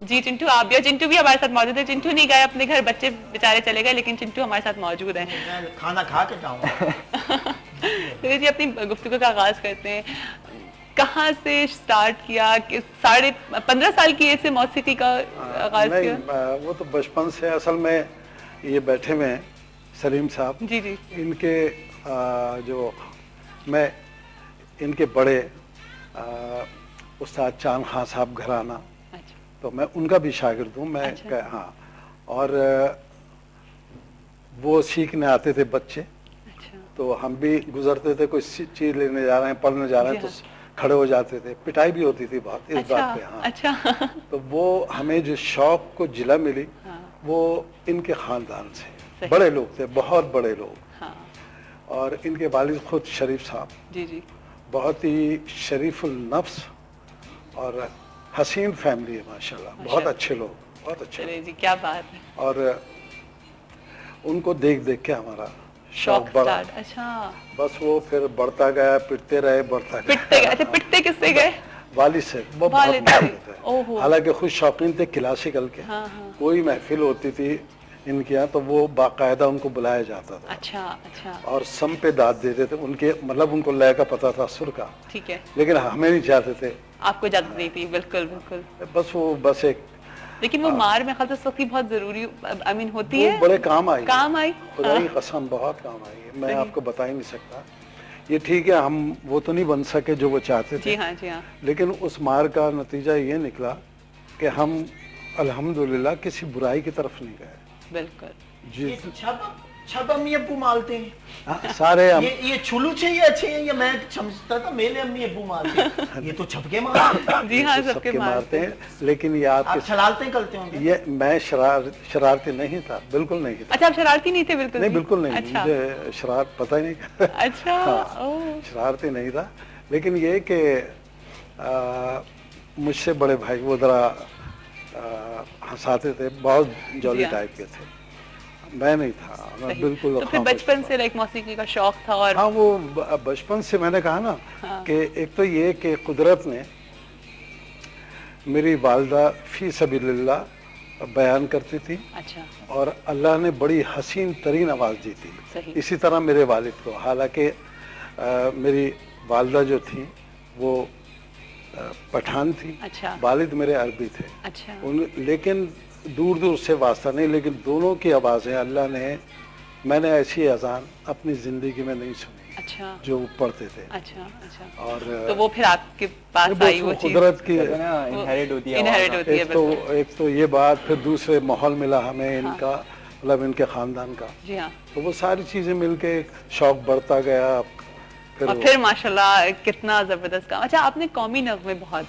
जी चिंटू, आप भी, और चिंटू भी हमारे साथ मौजूद है। चिंटू नहीं गए अपने घर, बच्चे बेचारे चले गए, लेकिन चिंटू हमारे साथ मौजूद है। मैं खाना खा के जाऊंगा। तो जी अपनी गुफ्तगू का आगाज करते हैं। कहाँ से स्टार्ट किया कि 15.5 साल की एज से मौसीकी का आगाज नहीं, किया? वो तो बचपन से। असल में ये बैठे हुए हैं सलीम साहब, जी जी। इनके जो मैं इनके बड़े उस्ताद चांद खान साहब घराना, अच्छा तो मैं उनका भी शागिर्द हूँ मैं। अच्छा। हाँ, और वो सीखने आते थे बच्चे, अच्छा। तो हम भी गुजरते थे, कोई चीज लेने जा रहे हैं, पढ़ने जा रहे हैं, तो खड़े हो जाते थे। पिटाई भी होती थी बहुत इस अच्छा, बात पे। हाँ, अच्छा। तो वो हमें जो शौक को जिला मिली, हाँ, वो इनके खानदान से। सही। बड़े लोग थे, बहुत बड़े लोग। हाँ, और इनके वालिद खुद शरीफ साहब, जी जी। बहुत ही शरीफुल नफ्स और हसीन फैमिली है माशाल्लाह। बहुत अच्छे लोग, बहुत अच्छे चलिए जी, क्या बात है। लोग। और उनको देख देख के हमारा शौक शौक बढ़ा। अच्छा, बस वो फिर बढ़ता गया, पिटते रहे, बढ़ता गया। पिटते गए? अच्छा, पिटते किससे गए? वालिद से। वो बहुत वालिद से। मानते ओहो। थे, हालांकि खुद शौकीन थे क्लासिकल के। हाँ हाँ। कोई महफिल होती थी इनके यहाँ, तो वो बाकायदा उनको बुलाया जाता था। अच्छा अच्छा। और सम पे दाद देते थे उनके, मतलब उनको लय का पता था, सुर का। ठीक है। लेकिन हमें नहीं चाहते थे। आपको इजाजत नहीं थी? बिल्कुल बिल्कुल। बस वो बस एक, लेकिन वो मार में ख्याल से सख्ती बहुत जरूरी आई मीन होती वो है। बड़े काम आई, काम आई। खुदा की हाँ। कसम बहुत काम आई है। मैं सही। आपको बता ही नहीं सकता। ये ठीक है, हम वो तो नहीं बन सके जो वो चाहते थे। जी हाँ जी हाँ। लेकिन उस मार का नतीजा ये निकला कि हम अल्हम्दुलिल्लाह किसी बुराई की तरफ नहीं गए। बिल्कुल। जी, छप अम्मी अब्बू मारते हैं। हाँ, सारे हम, ये छुलू चाहिए अच्छे हैं, ये मैं समझता था मेरे अम्मी अब्बू मारते हैं। ये तो छपके मारते हैं। जी हाँ, तो सबके मारते हैं। लेकिन ये आप आपके, शरारतें करते होंगे। ये मैं शरारती नहीं था, बिल्कुल नहीं था। अच्छा, आप शरारती नहीं थे? बिल्कुल नहीं, भी? बिल्कुल नहीं। अच्छा मुझे शरारत पता ही नहीं। अच्छा। हाँ, ओह। शरारती नहीं था। लेकिन ये कि मुझसे बड़े भाई वो जरा हंसाते थे, बहुत जॉली जी हाँ। टाइप के थे। मैं नहीं था, मैं सही। बिल्कुल तो फिर खामोश बचपन था। से लाइक मौसीकी का शौक था? और हाँ, वो बचपन से मैंने कहा ना हाँ। कि एक तो ये कि कुदरत ने, मेरी वालदा फी सबीलिल्लाह बयान करती थी, अच्छा और अल्लाह ने बड़ी हसीन तरीन आवाज़ दी थी। सही। इसी तरह मेरे वालिद को, हालांकि मेरी वालदा जो थी वो पठान थी, अच्छा वालिद मेरे अरबी थे। अच्छा। लेकिन दूर दूर से वास्ता नहीं, लेकिन दोनों की आवाज़ें अल्लाह ने, मैंने ऐसी अजान अपनी ज़िंदगी में नहीं सुनी अच्छा जो वो पढ़ते थे। अच्छा अच्छा। और तो वो फिर आपके पास बस आई वो वो चीज? कुदरत की इनहेरिट होती है। इनहेरिट होती है। बिल्कुल। एक तो ये बात, फिर दूसरे माहौल मिला हमें इनका, मतलब इनके खानदान का। जी हाँ। तो वो सारी चीजें मिलके शौक बढ़ता गया। और फिर माशाल्लाह कितना जबरदस्त काम। अच्छा, आपने कौमी नगमे बहुत,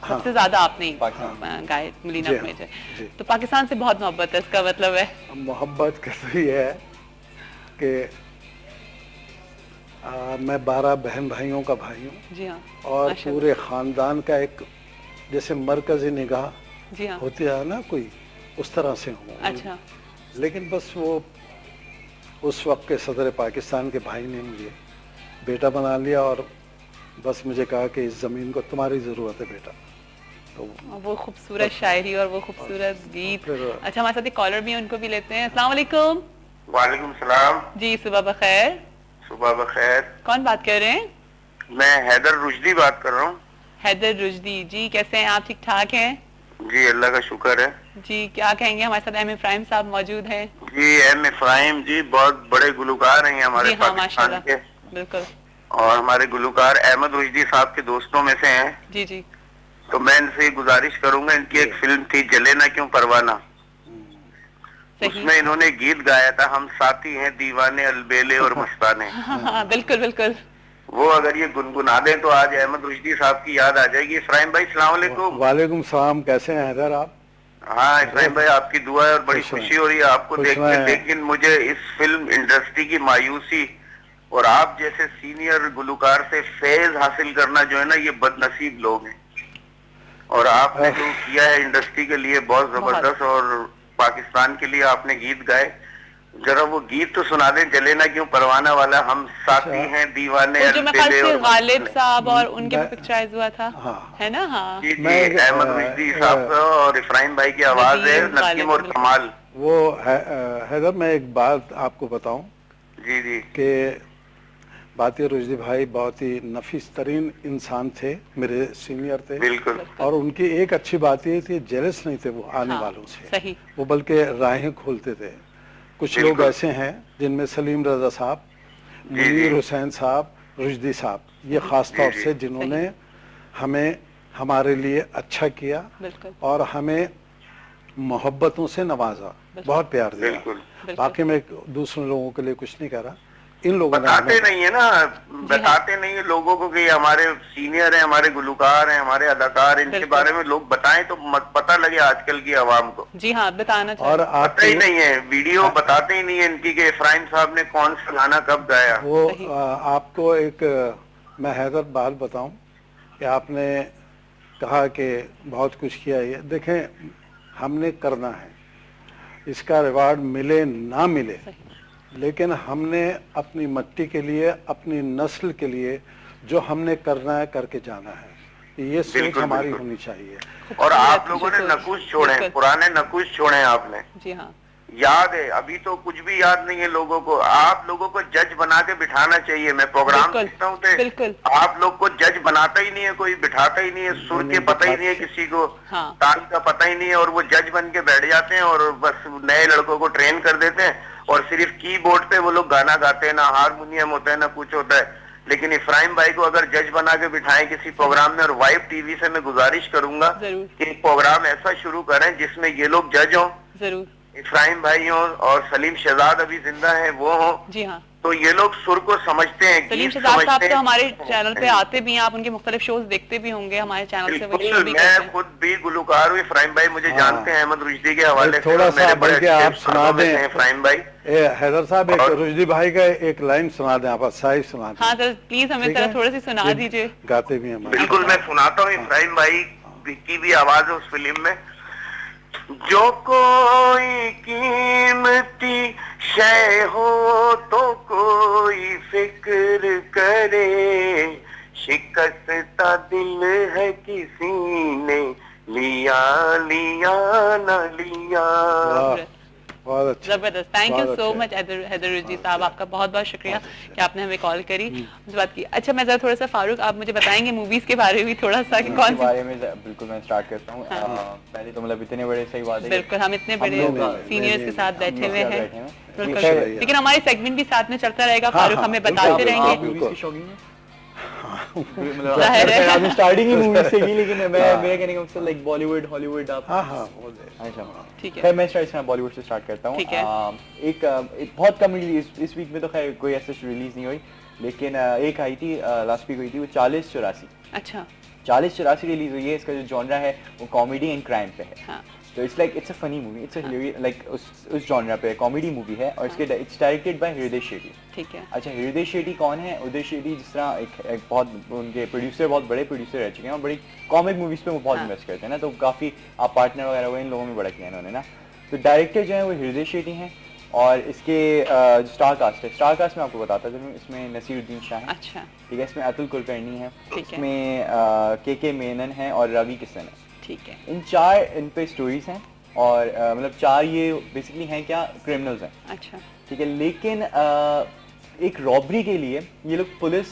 सबसे ज्यादा आपने गाए मिली जी हाँ, नगमे थे। जी। तो पाकिस्तान से बहुत मोहब्बत है, इसका मतलब है? मोहब्बत का तो ये है कि मैं 12 बहन भाइयों का भाई हूँ, जी हाँ। और माशाल्लाह। पूरे खानदान का एक जैसे मरकजी निगाह जी हाँ। होती है ना कोई, उस तरह से हूँ। अच्छा लेकिन बस वो उस वक्त के सदर पाकिस्तान के भाई ने मुझे बेटा बना लिया, और बस मुझे कहा कि इस ज़मीन को तुम्हारी ज़रूरत है बेटा। तो वो खूबसूरत शायरी और वो खूबसूरत गीत। फिर- अच्छा, हमारे साथ एक कॉलर भी है, उनको भी लेते हैं। अस्सलाम वालेकुम। वालेकुम सलाम। जी, सुबह बखैर। सुबह बखैर। कौन बात कर रहे हैं? मैं हैदर रुशदी बात कर रहा हूँ। हैदर रुशदी जी, कैसे हैं आप? ठीक ठाक हैं? जी अल्लाह का शुक्र है। जी, क्या कहेंगे? हमारे साथ एम इफ्राहिम साहब मौजूद हैं। जी एम इफ्राहिम जी बहुत बड़े गुलकार हैं हमारे जी हाँ, पाकिस्तान माशाल्लाह। के, बिल्कुल। और हमारे गुलकार अहमद रुशदी साहब के दोस्तों में से हैं। जी जी। तो मैं इनसे गुजारिश करूंगा, इनकी एक फिल्म थी जले ना क्यों परवाना, सही। उसमें इन्होंने गीत गाया था, हम साथी हैं दीवाने अलबेले और मस्ताने। हाँ हाँ, बिल्कुल बिल्कुल। वो अगर ये गुनगुना दें तो आज अहमद रुशदी साहब की याद आ जाएगी। इफ्राहिम भाई सलाम वालेकुम। वालेकुम सलाम, कैसे हैं हैदर आप? हाँ इब्राहिम भाई, आपकी दुआ है और बड़ी खुशी हो रही है आपको देख के। लेकिन मुझे इस फिल्म इंडस्ट्री की मायूसी और आप जैसे सीनियर गुलकार से फैज हासिल करना जो है ना, ये बदनसीब लोग हैं। और आपने जो किया है इंडस्ट्री के लिए बहुत जबरदस्त, और पाकिस्तान के लिए आपने गीत गाए, जरा वो गीत तो सुना दें, जले ना क्यों परवाना वाला, हम साथी हैं दीवाने वो जो मैं खास अलबेले से और गालिब साहब और उनके पिक्चराइज हुआ था, हाँ। है ना? हाँ जी जी, अहमद रुश्दी साहब का और इफ्राहिम भाई की आवाज है, नदीम, नसीम और गालिब, कमाल। वो हैदर, मैं एक बात आपको बताऊं जी जी कि बातिया रुश्दी भाई बहुत ही नफीस तरीन इंसान थे, मेरे सीनियर थे। बिल्कुल। और उनकी एक अच्छी बात ये थी, जेलस नहीं थे वो आने हाँ, वालों से, सही। वो बल्कि राहें खोलते थे। कुछ लोग बिल्कुल। ऐसे हैं जिनमें सलीम रजा साहब, जी, जी। मुनीर हुसैन साहब, रुश्दी साहब, ये खास तौर जी, से जिन्होंने हमें हमारे लिए अच्छा किया बिल्कुल और हमें मोहब्बतों से नवाजा, बहुत प्यार दिया। बिल्कुल। बाकी मैं दूसरे लोगों के लिए कुछ नहीं कह रहा, इन लोगों ने बताते हमें नहीं है ना, बताते नहीं है लोगों को कि ये हमारे सीनियर हैं, हमारे गुलकार हैं, हमारे अदाकार, इनके बिल्कुल। बारे में लोग बताएं तो पता लगे आजकल की आवाम को। जी हाँ, बताना और चाहिए। आप पता ही नहीं है, वीडियो बताते ही नहीं है इनकी कि इफ्राहिम साहब ने कौन सा गाना कब गाया। वो सही। आपको एक मैं हैदर बात बताऊं कि आपने कहा कि बहुत कुछ किया है, देखें हमने करना है, इसका रिवार्ड मिले ना मिले, लेकिन हमने अपनी मिट्टी के लिए, अपनी नस्ल के लिए जो हमने करना है करके जाना है, ये सोच बिल्कुल, हमारी बिल्कुल। होनी चाहिए। और आप लोगों ने नकुश छोड़े, बिल्कुल। पुराने नकुश छोड़े आपने, जी हाँ, याद है, अभी तो कुछ भी याद नहीं है लोगों को। आप लोगों को जज बना के बिठाना चाहिए। मैं प्रोग्राम बिल्कुल, देखता हूँ तो बिल्कुल। आप लोग को जज बनाता ही नहीं है, कोई बिठाता ही नहीं है, सुर के पता ही नहीं है किसी को, हाँ। ताल का पता ही नहीं है, और वो जज बन के बैठ जाते हैं और बस नए लड़कों को ट्रेन कर देते हैं और सिर्फ कीबोर्ड पे वो लोग गाना गाते हैं, ना हारमोनियम होता है ना कुछ होता है। लेकिन इफ्राहिम भाई को अगर जज बना के बिठाएं किसी प्रोग्राम में, और वाइब टीवी से मैं गुजारिश करूंगा जरूर। कि प्रोग्राम ऐसा शुरू करें जिसमें ये लोग जज हों, जरूर। इफ्राहिम भाई हो और सलीम शहजाद अभी जिंदा है वो हो, जी हाँ, तो ये लोग सुर को समझते हैं, सलीम गीत शहजाद साहब समझते तो हैं। हमारे चैनल पे आते भी हैं, आप उनके मुख्तलिफ शोज देखते भी होंगे हमारे चैनल से, वो शो बिल्कुल, भी करते मैं हैं। खुद भी गुलकार हूँ। इफ्राहिम भाई मुझे हाँ। जानते हैं अहमद रुश्दी के हवाले से, थोड़ा और मेरे सा बड़े बल्कि अच्छे आप सुना दोस्तों में दें। से हैं इफ्राहिम भाई। हैदर साहब, एक और- रुश्दी भाई का एक लाइन सुना दें, आप शाही सुना दें। हाँ सर, प्लीज हमें ठीक जरा है? थोड़ी सी सुना ये दीजिए। गाते भी हैं हमारे। बिल्कुल, मैं सुनाता हूँ। इफ्राहिम भाई की भी आवाज है उस फिल्म में। जो कोई कीमती शय हो तो कोई फिक्र करे, शिकस्ता दिल है किसी ने लिया लिया न लिया। वाह, बहुत अच्छा। जबरदस्त, थैंक यू बहुत सो अच्छा। मच हैदर रुश्दी साहब, आपका बहुत बहुत शुक्रिया कि आपने हमें कॉल करी, उस बात की। अच्छा, मैं जरा थोड़ा सा फारूक, आप मुझे बताएंगे मूवीज के बारे में भी थोड़ा सा कि कौन के सी? बारे में बिल्कुल मैं स्टार्ट करता हूँ। पहले तो मतलब इतने बड़े सही बात है कि बिल्कुल, हम इतने बड़े लोग- सीनियर्स के साथ बैठे हुए हैं, बैठे हैं। बिल्कुल। खैर, लेकिन हमारे सेगमेंट भी साथ में चलता रहेगा, हाँ, फारूक हाँ, हमें बिल्कुल, बताते बिल्कुल, रहेंगे। आप मूवीज की शौकीन है? जाहिर है। आपने स्टार्टिंग ही मूवीज से की, लेकिन मैं मेरे कहने का मकसद लाइक बॉलीवुड, हॉलीवुड आप। हाँ हाँ, बोले। अच्छा, ठीक है। खैर मैं बॉलीवुड से स्टार्ट करता हूँ। ठीक है। एक बहुत कम रिलीज इस वीक में, तो खैर कोई ऐसा रिलीज नहीं हुई, लेकिन एक आई थी लास्ट वीक हुई थी, वो 4084। अच्छा, 4084 रिलीज हुई है। इसका जो जॉनरा है वो कॉमेडी एंड क्राइम पे है। हाँ, तो it's like it's a funny movie, it's like उस जॉनरा पे कॉमेडी मूवी है, और इसके इट्स डायरेक्टेड बाय हृदय शेट्टी। ठीक है। अच्छा, हृदय शेट्टी कौन है? हृदय शेट्टी जिस तरह एक बहुत उनके प्रोड्यूसर, बहुत बड़े प्रोड्यूसर रह चुके हैं और बड़ी कॉमिक मूवीज पे वो बहुत हाँ। इन्वेस्ट करते हैं ना, तो काफी आप पार्टनर वगैरह हुए इन लोगों में बड़ा किया इन्होंने ना। तो डायरेक्टर जो है वो हृदय शेट्टी हैं, और इसके स्टार कास्ट है। स्टार कास्ट में आपको बताता चलूँ, इसमें नसीरुद्दीन शाह है, अच्छा, ठीक है, इसमें अतुल कुलकर्णी है, ठीक है। इसमें के मेनन है और रवि किशन है। ठीक है। इन चार इन पे स्टोरीज हैं, और मतलब चार ये बेसिकली हैं क्या, क्रिमिनल्स हैं, अच्छा, ठीक है। लेकिन एक रॉबरी के लिए ये लोग पुलिस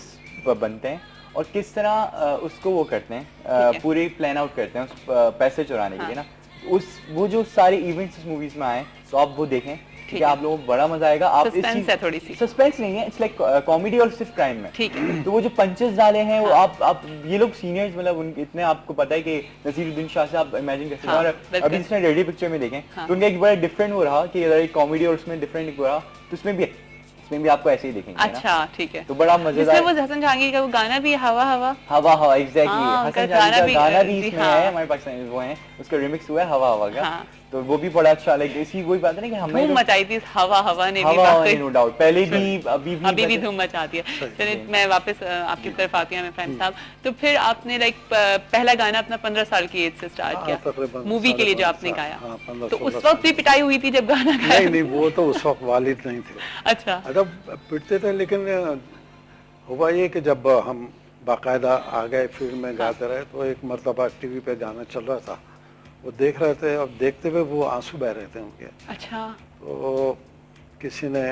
बनते हैं, और किस तरह उसको वो करते हैं, ठीक है। पूरे प्लान आउट करते हैं उस पैसे चुराने के लिए हाँ। ना। वो जो सारे इवेंट्स इस मूवीज में आए, तो आप वो देखें, ठीक है, है। आप लोगों को बड़ा मजा आएगा। आप Suspense है थोड़ी सी। सस्पेंस नहीं है, इट्स लाइक कॉमेडी और सिर्फ क्राइम में। ठीक है। तो वो जो पंचेस डाले हैं वो हाँ। आप ये लोग सीनियर्स, मतलब उनके इतने आपको पता है कि नसीरुद्दीन शाह से आप इमेजिन कर सकते हैं। हाँ, और बिल्कुल। अभी जिसने रेडी पिक्चर में देखें, हाँ। तो उनका एक बड़ा डिफरेंट वो रहा कि अगर एक कॉमेडी और उसमें डिफरेंट वो रहा, तो इसमें भी आपको ऐसे ही देखेंगे ना। अच्छा, ठीक है। तो बड़ा जिसमें मजेदार। वो हसन जहांगीर का वो गाना भी है, हवा हवा। हवा एग्जैक्टली, हाँ, हसन उनका जानी का गाना भी जी, इसमें हाँ। है, हमारे पास वो है, उसका रिमिक्स हुआ है हवा का। हाँ। तो वो भी बड़ा अच्छा, लाइक इसी वही बात है ना कि हमें धूम मचाई थी इस हवा ने भी हवा वाकई नो डाउट, पहले भी अभी भी धूम मचाती है। चलिए मैं वापस आपकी तरफ आती हूँ फैम साहब। तो फिर आपने लाइक पहला गाना अपना 15 साल की एज से स्टार्ट किया मूवी के लिए जो आपने गाया, तो उस वक्त भी पिटाई हुई थी जब गाना गाया? नहीं, वो तो उस वक्त वालिद नहीं थे। अच्छा। मतलब पिटते थे, लेकिन हुआ ये कि जब हम बाकायदा आ गए फील्ड में गाते रहे, तो एक मर्तबा टीवी पे गाना चल रहा था, वो देख रहे थे और देखते हुए वो आंसू बह रहे थे उनके। अच्छा। तो किसी ने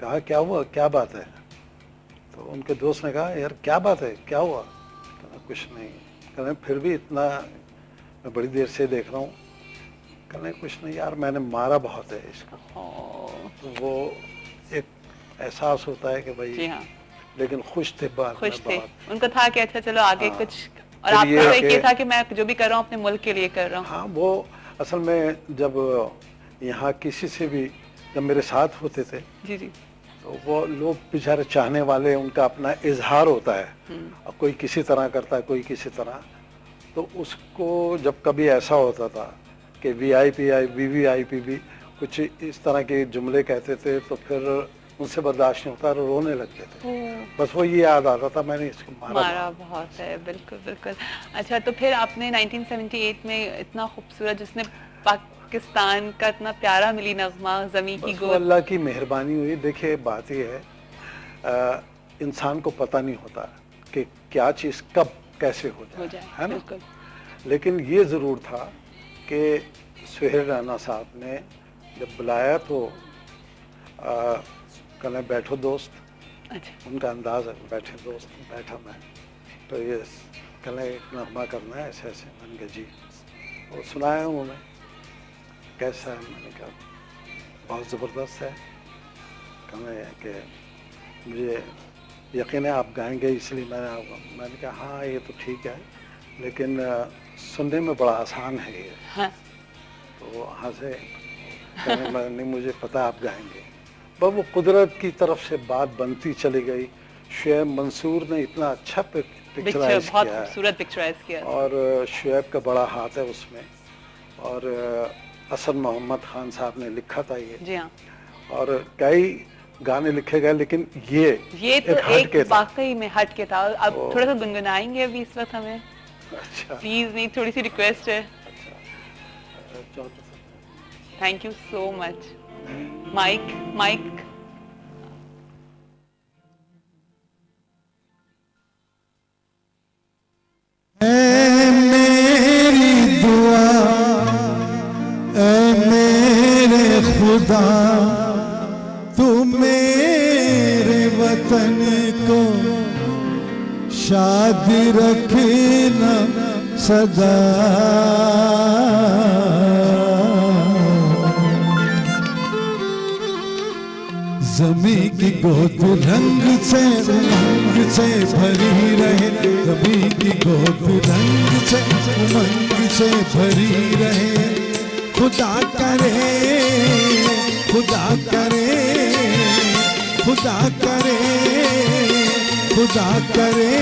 कहा क्या हुआ, क्या बात है? तो उनके दोस्त ने कहा यार क्या बात है, क्या हुआ? कहना कुछ नहीं। कहने फिर भी इतना मैं बड़ी देर से देख रहा हूँ। कहने कुछ नहीं यार, मैंने मारा बहुत है इसको। तो वो एक एहसास होता है कि भाई जी हाँ। लेकिन खुश थे, खुश थे, उनको था कि अच्छा चलो आगे कुछ, और आपका ये था कि मैं जो भी कर रहा हूँ अपने मुल्क के लिए कर रहा हूँ। हाँ, वो असल में जब यहाँ किसी से भी जब मेरे साथ होते थे जी जी, तो वो लोग बेचारे चाहने वाले, उनका अपना इजहार होता है, और कोई किसी तरह करता है, कोई किसी तरह। तो उसको जब कभी ऐसा होता था कि VIP VVIP भी कुछ इस तरह के जुमले कहते थे, तो फिर उनसे बर्दाश्त नहीं होता, रोने लगते थे। बस वो ये याद आता था मैंने इसको मारा बहुत है। बिल्कुल बिल्कुल। अच्छा, तो फिर आपने 1978 में इतना खूबसूरत, जिसने पाकिस्तान का इतना प्यारा मिली नगमा ज़मीं की गोद, अल्लाह की मेहरबानी हुई। देखिए बात ये है, इंसान को पता नहीं होता कि क्या चीज़ कब कैसे हो जाए, है ना? लेकिन ये ज़रूर था कि सुहेल राना साहब ने जब बुलाया तो कहने बैठो दोस्त। अच्छा। उनका अंदाज है, बैठे दोस्त, बैठा मैं, तो ये कहने एक नगमा करना है ऐसे ऐसे। मैंने कहा जी, और सुनाया उन्होंने। कैसा है? मैंने कहा बहुत ज़बरदस्त है। कहने कि मुझे यकीन है आप गाएंगे, इसलिए मैंने कहा हाँ ये तो ठीक है, लेकिन सुनने में बड़ा आसान है ये। हाँ। तो वहाँ से कहने नहीं मुझे पता आप गाएंगे। पर वो कुदरत की तरफ से बात बनती चली गई। शुएब मंसूर ने इतना अच्छा पिक्चराइज बहुत किया है, खूबसूरत पिक्चराइज किया, और शुएब का बड़ा हाथ है उसमें, और असद मोहम्मद खान साहब ने लिखा था ये। जी हाँ। और कई गाने लिखे गए, लेकिन ये तो एक वाकई में हट के था। अब थोड़ा सा गुनगुनाएंगे अभी इस वक्त हमें? अच्छा प्लीज, नहीं थोड़ी सी रिक्वेस्ट है। Thank you so much. Mike मेरी दुआ, मेरे खुदा, तू मेरे वतन को शाद रखना सदा। ज़मीं की गोद रंग से उमंग से भरी रहे, ज़मीं की गोद रंग से उमंग से भरी रहे। खुदा करे, खुदा करे, खुदा करे, खुदा करे,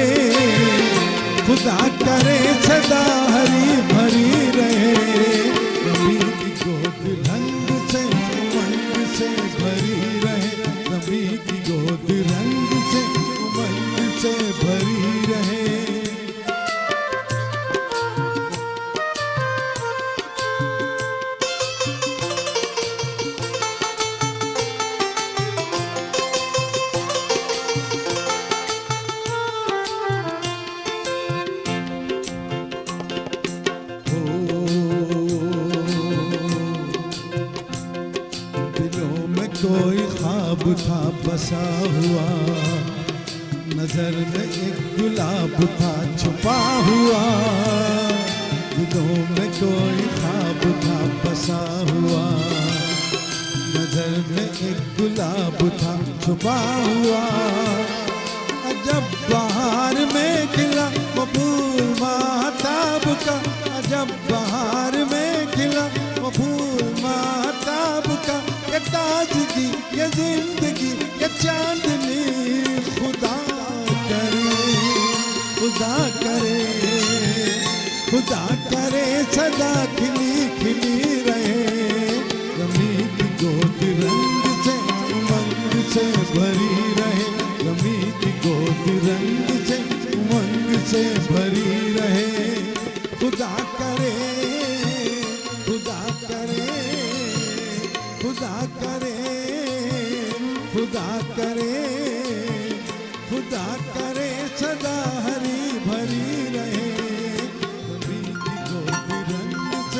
खुदा करे सदा हरी भरी रहे। ज़मीं की गोद रंग से उमंग से भरी रहे, ज़मीं की गोद रंग से उमंग से भरी रहे। कोई ख्वाब था बसा हुआ, नजर में एक गुलाब था छुपा हुआ। दिलों में कोई ख्वाब था बसा हुआ, नजर में एक गुलाब था छुपा हुआ। अजब बहार में खिला वो फूल महताब का, अजब बहार में खिला वो फूल महताब का। ये ताजगी, ये जिंदगी, ये चांदनी खुदा करे, खुदा करे, खुदा करे सदा खिली खिली रहे। खुदा करे, खुदा करे।